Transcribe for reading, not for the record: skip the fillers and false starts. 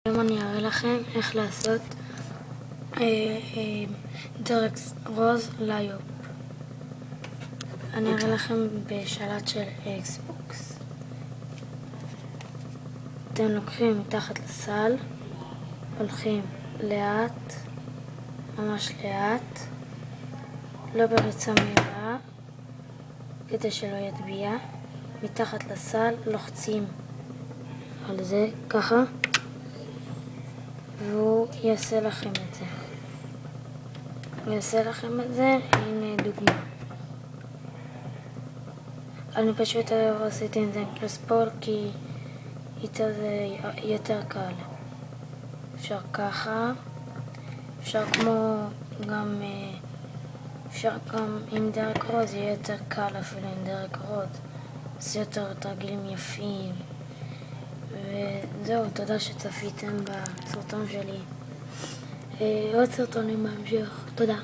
היום אני אראה לכם איך לעשות דרג רוז ליופ. אני אראה לכם בשלט של אקסבוקס. אתם לוקחים מתחת לסל, הולכים לאט, ממש לאט, לא בריצה מהירה כדי שלא יטביע. מתחת לסל לוחצים על זה ככה, והוא יעשה לכם את זה. הוא יעשה לכם את זה. הנה דוגמה. אני פשוט עשיתי את זה עם קלספול כי איתו זה יותר קל. אפשר ככה, אפשר גם עם דרג רוז יהיה יותר קל אפילו עם דרג רוז. זה יותר תרגילים יפים. וזהו, תודה שצפיתם בסרטון שלי. עוד סרטונים בהמשך. תודה.